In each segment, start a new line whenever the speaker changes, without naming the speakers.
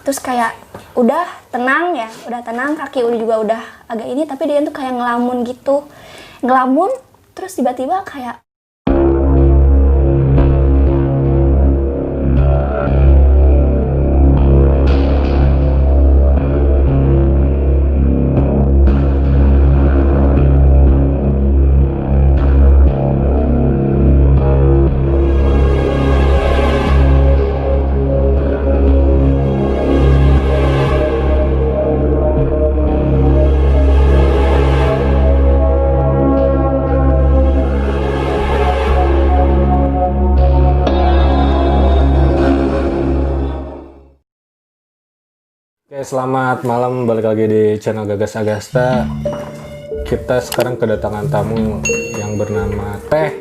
Terus kayak udah tenang ya, udah tenang, kaki juga udah agak ini, tapi dia tuh kayak ngelamun gitu. Ngelamun, terus tiba-tiba kayak
Oke, selamat malam, balik lagi di channel Gagas Agasta. Kita sekarang kedatangan tamu yang bernama Teh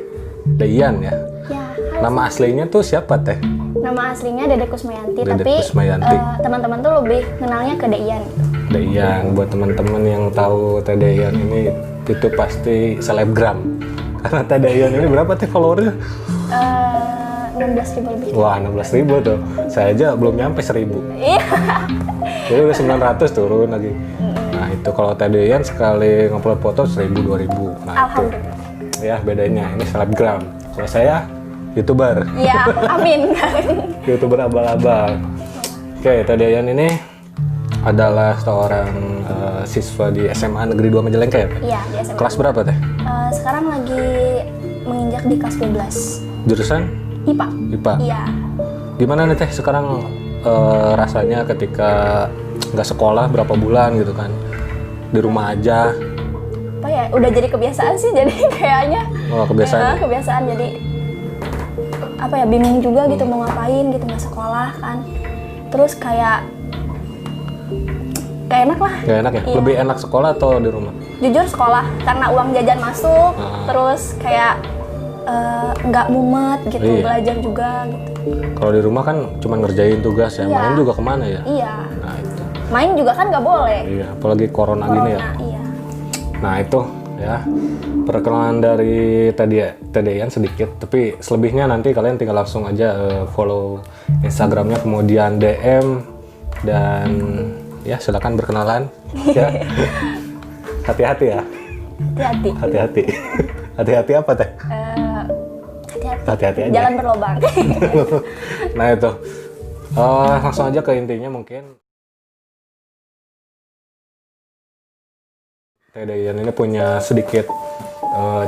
Deyan ya.
ya,
Nama aslinya tuh siapa Teh?
nama aslinya Dede Kusmayanti,
Dede
tapi
Kusmayanti.
Teman-teman tuh lebih kenalnya ke Deyan.
Deyan, buat teman-teman yang tahu Teh Deyan ini itu pasti selebgram. Karena Teh Deyan ini berapa Teh followernya?
16.000 lebih.
Wah, 16.000 tuh. Saya aja belum nyampe 1.000.
Iya.
Jadi udah 900 turun lagi. Nah itu kalau Teh Deyan sekali ngupload foto 1.000, 2.000. Nah itu
Alhamdulillah.
ya bedanya, ini selebgram. Kalau saya YouTuber.
Iya, amin.
YouTuber abal-abal. Oke, Teh Deyan ini adalah seorang siswa di SMA Negeri 2 Majalengka ya?
Iya, di SMA.
Kelas berapa Teh?
Sekarang lagi menginjak di kelas 12.
Jurusan?
IPA.
IPA.
Iya.
Gimana nih Teh sekarang rasanya ketika nggak sekolah berapa bulan gitu kan? Di rumah aja.
Apa ya, udah jadi kebiasaan sih, jadi kayaknya.
Oh, kebiasaan.
Ya, kebiasaan, jadi apa ya, bingung juga gitu mau ngapain gitu, nggak sekolah kan. Terus kayak gak enak lah.
Gak enak ya?
Iya.
Lebih enak sekolah atau di rumah?
Jujur sekolah, karena uang jajan masuk,
Ah.
terus kayak nggak mumet gitu,
Iya.
belajar juga gitu.
Kalau di rumah kan cuma ngerjain tugas ya,
Iya.
main juga kemana ya?
Iya,
Nah itu.
main juga kan nggak boleh.
Iya, apalagi corona gini ya.
Iya.
Nah itu ya, perkenalan dari Teh Deyan sedikit, tapi selebihnya nanti kalian tinggal langsung aja follow Instagramnya, kemudian DM, dan ya silakan berkenalan. Ya. Hati-hati ya,
Hati-hati.
hati-hati. Hati-hati apa Teh?
Hati-hati.
Hati-hati aja.
Jalan berlobang.
Nah itu, langsung aja ke intinya mungkin. Teh Deyan ini punya sedikit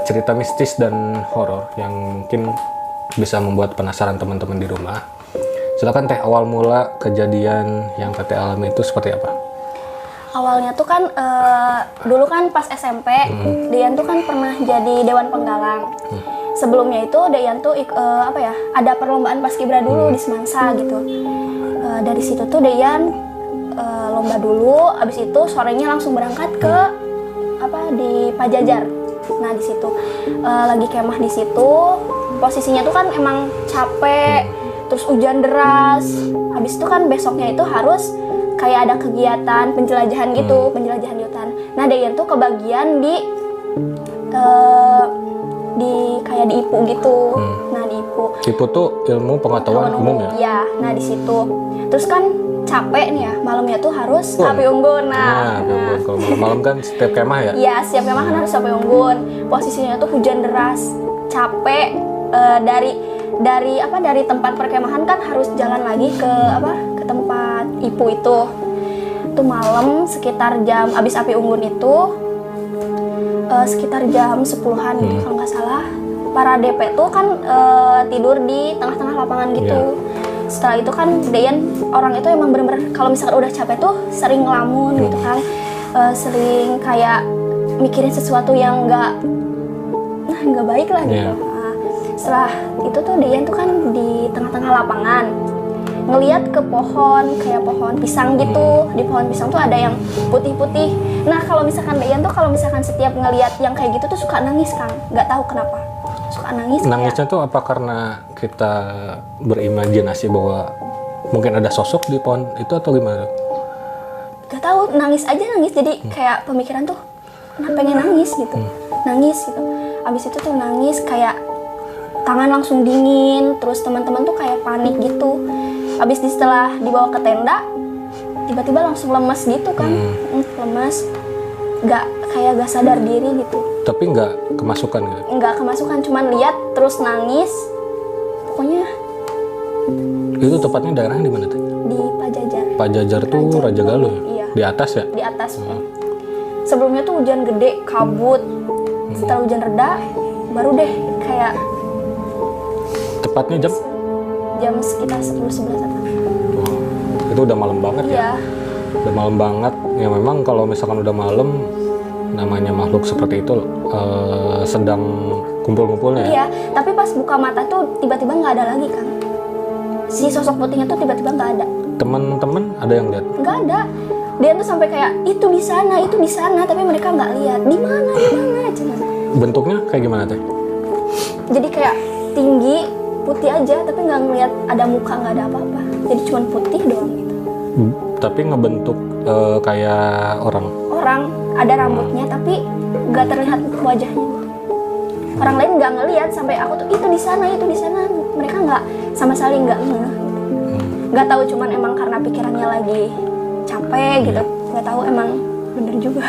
cerita mistis dan horor yang mungkin bisa membuat penasaran teman-teman di rumah. Silakan Teh, awal mula kejadian yang Teh alami itu seperti apa?
Awalnya tuh kan dulu kan pas SMP, Deyan tuh kan pernah jadi Dewan Penggalang. Sebelumnya itu Deyan tuh apa ya, ada perlombaan paskibra dulu di Semansa gitu. Dari situ tuh Deyan lomba dulu, abis itu sorenya langsung berangkat ke apa di Pajajar. Nah di situ lagi kemah di situ, posisinya tuh kan emang capek, terus hujan deras. Abis itu kan besoknya itu harus kayak ada kegiatan penjelajahan gitu, penjelajahan di hutan. Nah Deyan tuh kebagian di kayak di IPU gitu. Nah di IPU.
IPU tuh ilmu pengetahuan umum ya?
Iya, nah di situ. Terus kan capek nih ya, malamnya tuh harus api unggun.
Nah, kalau malam kan setiap kemah ya?
Iya, setiap kemah kan harus api unggun. Posisinya tuh hujan deras, capek, dari tempat perkemahan kan harus jalan lagi ke tempat IPU itu. Itu malam sekitar jam abis api unggun itu sekitar jam 10-an gitu kalau nggak salah. Para DP tuh kan tidur di tengah-tengah lapangan gitu. Setelah itu kan Deyan orang itu emang bener-bener kalau misalkan udah capek tuh sering ngelamun gitu kan. Sering kayak mikirin sesuatu yang nggak baik lah gitu. Nah, setelah itu tuh Deyan tuh kan di tengah-tengah lapangan ngelihat ke pohon, kayak pohon pisang gitu. Di pohon pisang tuh ada yang putih-putih. Nah kalau misalkan Deyan tuh kalau misalkan setiap ngelihat yang kayak gitu tuh suka nangis Kang, nggak tahu kenapa suka nangis.
Nangisnya tuh apa karena kita berimajinasi bahwa mungkin ada sosok di pohon itu atau gimana?
Gak tahu, nangis aja nangis, jadi kayak pemikiran tuh pengen nangis gitu, nangis gitu. Abis itu tuh nangis kayak tangan langsung dingin, terus teman-teman tuh kayak panik gitu. Abis setelah dibawa ke tenda, tiba-tiba langsung lemes gitu kan. Lemes, gak sadar diri gitu.
Tapi nggak kemasukan gitu?
Nggak kemasukan, cuman lihat terus nangis. Pokoknya
itu tepatnya daerahnya di mana tuh?
di Pajajar.
Pajajar tuh Raja Galuh ya?
Iya.
Di atas ya?
Di atas. Sebelumnya tuh hujan gede, kabut. Setelah hujan reda, baru deh kayak
Tepatnya
jam sekitar 10-11 atau.
oh, itu udah malam banget ya?
Iya.
Udah malam banget. Ya memang kalau misalkan udah malam, namanya makhluk seperti itu sedang kumpul-kumpulnya ya?
Iya, tapi pas buka mata tuh tiba-tiba nggak ada lagi kan. Si sosok putihnya tuh tiba-tiba nggak ada.
Teman-teman ada yang lihat?
Nggak ada. Dia tuh sampai kayak itu di sana, tapi mereka nggak lihat. Di mana, cuman.
Bentuknya kayak gimana teh?
Jadi kayak tinggi, putih aja, tapi nggak ngeliat ada muka, nggak ada apa-apa. Jadi cuma putih doang gitu.
Tapi ngebentuk kayak orang?
Orang ada rambutnya, tapi nggak terlihat wajahnya. Orang lain nggak ngelihat sampai aku tuh itu di sana. Mereka nggak sama sekali nggak ngeh. Nggak tahu, cuman emang karena pikirannya lagi capek gitu. Nggak tahu emang bener juga.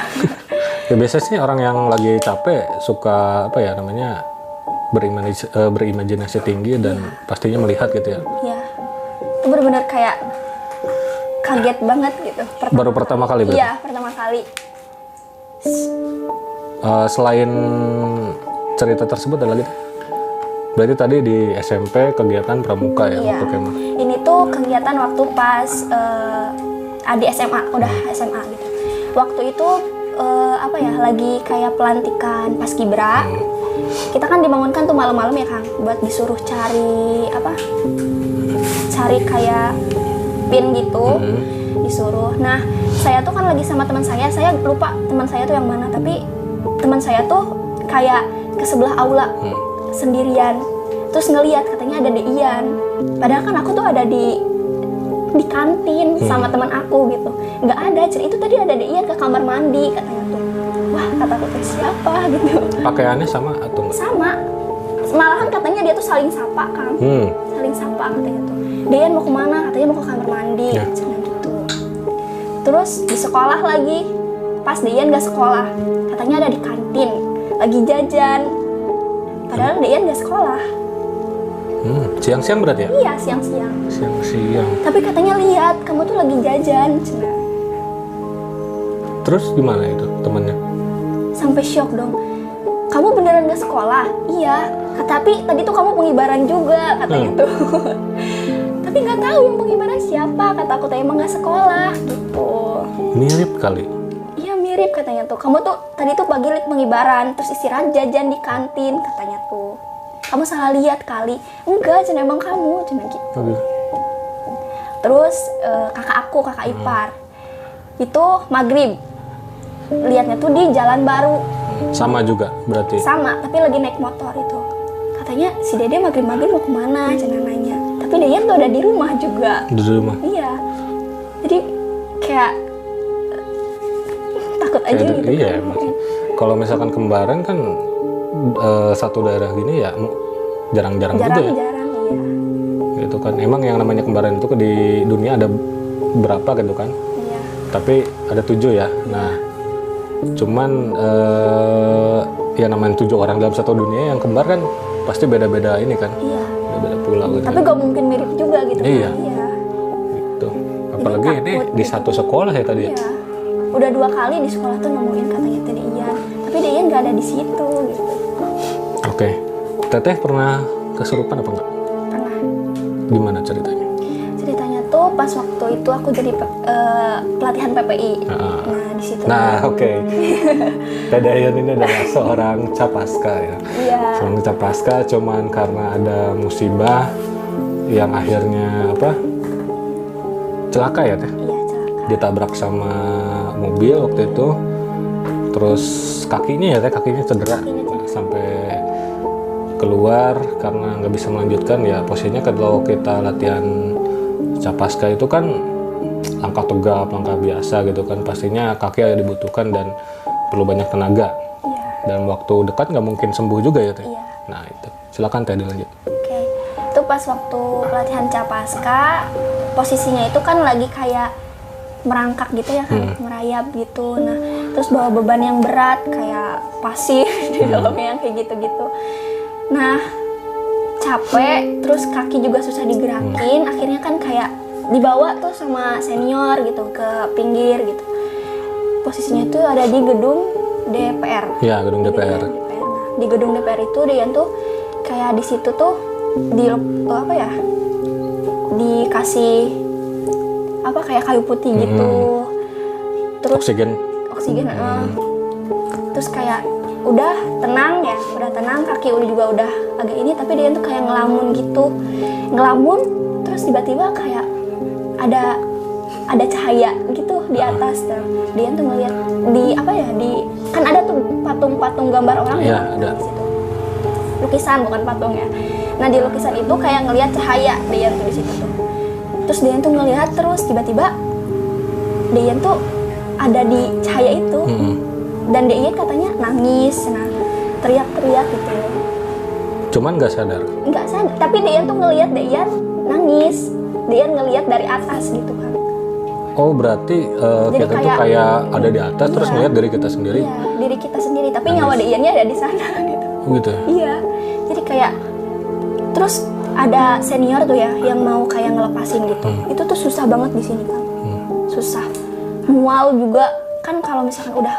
Ya biasa sih orang yang lagi capek suka apa ya namanya berimajinasi tinggi dan pastinya melihat gitu ya.
Iya, itu bener-bener kayak kaget banget gitu.
Baru pertama kali berarti?
Iya, pertama kali.
Selain cerita tersebut ada lagi? Berarti tadi di SMP kegiatan pramuka ya?
Iya.
Waktu kemah?
Ini tuh kegiatan waktu pas di SMA, udah SMA gitu. Waktu itu lagi kayak pelantikan paskibra. Kita kan dibangunkan tuh malam-malam ya Kang, buat disuruh cari kayak pin gitu, disuruh. Nah, saya tuh kan lagi sama teman saya lupa teman saya tuh yang mana, tapi teman saya tuh kayak ke sebelah aula sendirian, terus ngelihat katanya ada Ian, padahal kan aku tuh ada di kantin sama teman aku gitu, nggak ada. Itu tadi ada Ian ke kamar mandi katanya tuh. Wah, kataku tuh siapa gitu.
Pakaiannya sama atau enggak?
Sama, malahan katanya dia tuh saling sapa Kang, saling sapa katanya tuh. Dian mau kemana? Katanya mau ke kamar mandi, gitu. Terus di sekolah lagi, pas Dian gak sekolah, katanya ada di kantin, lagi jajan. Padahal Dian gak sekolah.
Siang-siang berarti ya?
Iya, siang-siang.
Siang-siang.
Tapi katanya lihat, kamu tuh lagi jajan.
Terus gimana itu temannya?
Sampai shock dong. Kamu beneran gak sekolah? Iya. Tapi tadi tuh kamu pengibaran juga, katanya tuh. Tapi nggak tahu yang pengibaran siapa. Kata aku tuh emang gak sekolah gitu.
Mirip kali.
Iya mirip katanya tuh. Kamu tuh tadi tuh pagi pengibaran, terus istirahat jajan di kantin katanya tuh. Kamu salah lihat kali. Enggak, cuma emang kamu, cuma gitu. Terus kakak ipar itu maghrib lihatnya tuh di Jalan Baru.
Sama juga berarti?
Sama, tapi lagi naik motor itu. Katanya si Dede maghrib mau kemana, cina nanya. Tapi Deyan tuh ada di rumah juga.
Di rumah?
Iya. Jadi kayak takut aja gitu.
Iya,
kan.
kalau misalkan kembaran kan satu daerah gini ya jarang-jarang gitu ya.
Jarang-jarang, iya.
Gitu kan. Emang yang namanya kembaran itu di dunia ada berapa gitu kan?
Iya.
Tapi ada 7 ya. Nah, cuman ya namanya 7 orang dalam satu dunia yang kembar kan pasti beda-beda ini kan.
Iya.
Beda-beda pulau gitu.
Tapi gak mungkin mirip juga gitu.
Iya.
Kan? Iya.
Gitu. Apalagi ini
takut,
di satu sekolah ya tadi.
Iya. Udah 2 kali di sekolah tuh nemuin katanya tadi Ian. Tapi Ian gak ada di situ gitu.
Oke. Teteh pernah kesurupan apa enggak?
Pernah.
Gimana ceritanya?
Ceritanya tuh pas waktu itu aku jadi pelatihan PPI. Nah, di situ.
Nah, oke. Teh Dayan ini adalah seorang capaska ya.
Iya.
Seorang capaska cuman karena ada musibah yang akhirnya celaka ya Teh?
Iya, celaka.
Ditabrak sama mobil waktu itu. Terus kakinya cedera. Sampai keluar karena nggak bisa melanjutkan ya. Posisinya kalau kita latihan capaska itu kan langkah tegap, langkah biasa gitu kan, pastinya kaki ada dibutuhkan dan perlu banyak tenaga.
Iya.
Dan waktu dekat nggak mungkin sembuh juga ya Teh.
Iya.
Nah itu, silakan Teh dilanjut.
Oke, itu pas waktu pelatihan capaska, posisinya itu kan lagi kayak merangkak gitu ya kan, merayap gitu. Nah, terus bawa beban yang berat kayak pasir di dalamnya yang kayak gitu-gitu. Nah, capek, terus kaki juga susah digerakin. Akhirnya kan kayak dibawa tuh sama senior gitu ke pinggir gitu. Posisinya tuh ada di gedung DPR.
Ya, gedung DPR.
Nah, di gedung DPR itu Deyan tuh kayak di situ tuh di apa ya? Dikasih apa kayak kayu putih gitu. Terus oksigen. Terus kayak udah tenang ya, udah tenang, kaki juga udah agak ini, tapi dia tuh kayak ngelamun gitu. Ngelamun terus tiba-tiba kayak ada cahaya gitu di atas. Dia tuh ngeliat di apa ya, di kan ada tuh patung-patung gambar orang
ya, ada.
di situ. Lukisan bukan patung ya. Nah, di lukisan itu kayak ngeliat cahaya dia tuh di situ tuh. Terus dia tuh ngelihat, terus tiba-tiba dia tuh ada di cahaya itu. Dan dia katanya nangis, nah teriak-teriak gitu.
Cuman nggak sadar.
Nggak sadar, tapi dia tuh ngelihat dia nangis. Dia ngelihat dari atas gitu kan.
Oh, berarti kita tuh kayak ada di atas, terus ngeliat dari kita sendiri.
Iya, diri kita sendiri, tapi nyawa Deyannya ada di sana gitu.
Oh, gitu ya?
Iya, jadi kayak terus ada senior tuh ya yang mau kayak ngelepasin gitu. Itu tuh susah banget di sini kan. Susah. Mual juga kan, kalau misalkan udah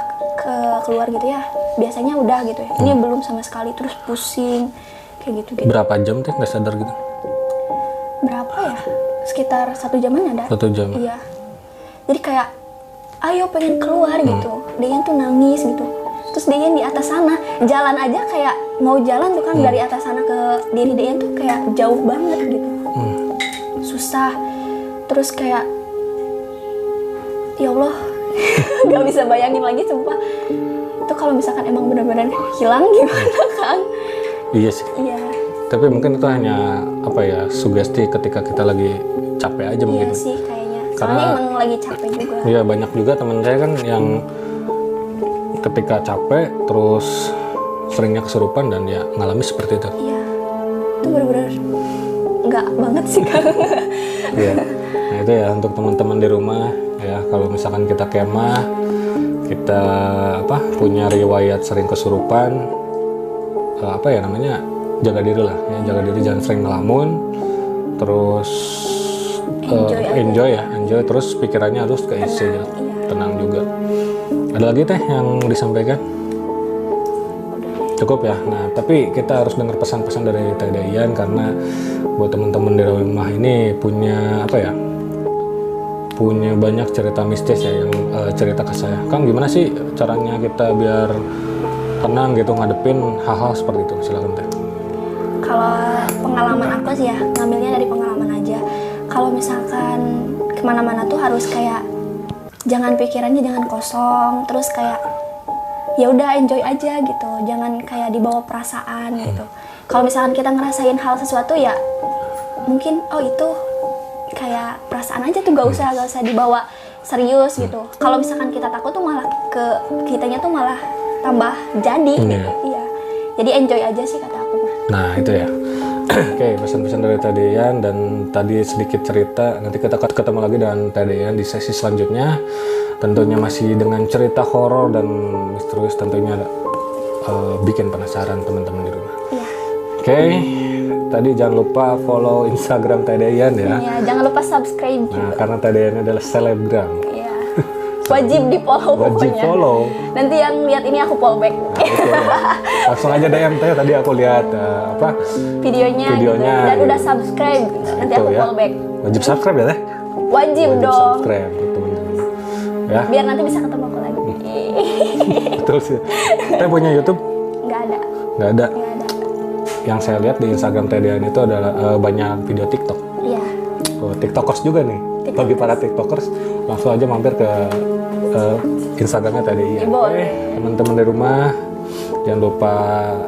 keluar gitu ya, biasanya udah gitu ya. Ini belum sama sekali, terus pusing kayak gitu.
Berapa jam tuh nggak sadar gitu?
Berapa ya? Sekitar 1 jaman ada.
1 jam.
Iya. Jadi kayak ayo pengen keluar gitu. Deyan tuh nangis gitu. Terus Deyan di atas sana, jalan aja kayak mau jalan tuh kan dari atas sana ke diri Deyan tuh kayak jauh banget gitu. Susah. Terus kayak ya Allah, gak bisa bayangin lagi sumpah. Itu kalau misalkan emang benar-benar hilang gimana kan?
Iya sih.
Iya.
Tapi mungkin itu hanya apa ya, sugesti ketika kita lagi capek aja mungkin.
Iya sih kayaknya. Soalnya
Karena
emang lagi capek juga.
Iya, banyak juga teman saya kan yang ketika capek terus seringnya kesurupan dan ya ngalami seperti itu.
Iya. Itu benar-benar enggak banget sih kan.
Iya. Nah, itu ya untuk teman-teman di rumah ya, kalau misalkan kita kemah, kita punya riwayat sering kesurupan, apa ya namanya, jaga diri lah ya, jaga diri, jangan sering ngelamun, terus enjoy terus pikirannya harus keisi aja, tenang juga. Ada lagi teh yang disampaikan? Cukup ya. Nah, tapi kita harus dengar pesan-pesan dari Teh Deyan, karena buat teman-teman di rumah ini punya apa ya, punya banyak cerita mistis ya, yang cerita ke saya. Kang, gimana sih caranya kita biar tenang gitu ngadepin hal-hal seperti itu? Silakan Teh.
Kalau pengalaman aku sih ya, ngambilnya dari pengalaman aja. Kalau misalkan kemana-mana tuh harus kayak pikirannya jangan kosong, terus kayak ya udah enjoy aja gitu, jangan kayak dibawa perasaan gitu. Kalau misalkan kita ngerasain hal sesuatu ya mungkin itu kayak perasaan aja tuh, gak usah dibawa serius gitu. Kalau misalkan kita takut tuh malah kitanya tuh malah tambah jadi gitu. Iya. Jadi enjoy aja sih kata aku mah.
Nah, itu ya. Oke, pesan-pesan dari Teh Deyan, dan tadi sedikit cerita. Nanti kita ketemu lagi dengan Teh Deyan di sesi selanjutnya. Tentunya masih dengan cerita horor dan misterius, tentunya bikin penasaran teman-teman di rumah.
Iya.
Oke, tadi jangan lupa follow Instagram Teh Deyan ya.
Iya, jangan lupa subscribe juga.
Nah, karena Teh Deyan adalah selebgram.
Iya. Wajib di follow
Wajib
pokoknya.
follow.
Nanti yang lihat ini aku follow back.
Nah, itu ya. Langsung aja DM Teh, tadi aku lihat
videonya gitu. Dan udah subscribe. Nanti
itu
aku
ya.
follow back.
Wajib subscribe ya Teh?
Wajib dong.
Subscribe teman-teman. Ya.
Biar nanti bisa ketemu aku lagi.
Betul sih. Teh punya YouTube?
Nggak ada.
Nggak ada.
Nggak ada.
Yang saya lihat di Instagram Teh Deyan itu adalah banyak video TikTok.
Iya.
TikTokers juga nih. Bagi para TikTokers, langsung aja mampir ke Instagramnya Teh Deyan. Oke, teman-teman di rumah, jangan lupa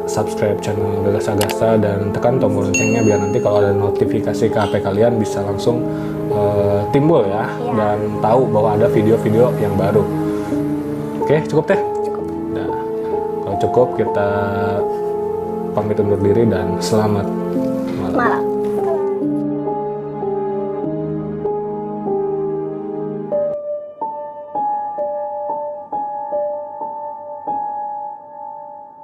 subscribe channel Gagasa dan tekan tombol loncengnya biar nanti kalau ada notifikasi ke HP kalian bisa langsung timbul ya, dan tahu bahwa ada video-video yang baru. Oke, cukup Teh?
Cukup.
Nah, kalau cukup kita pamit undur diri dan selamat malam.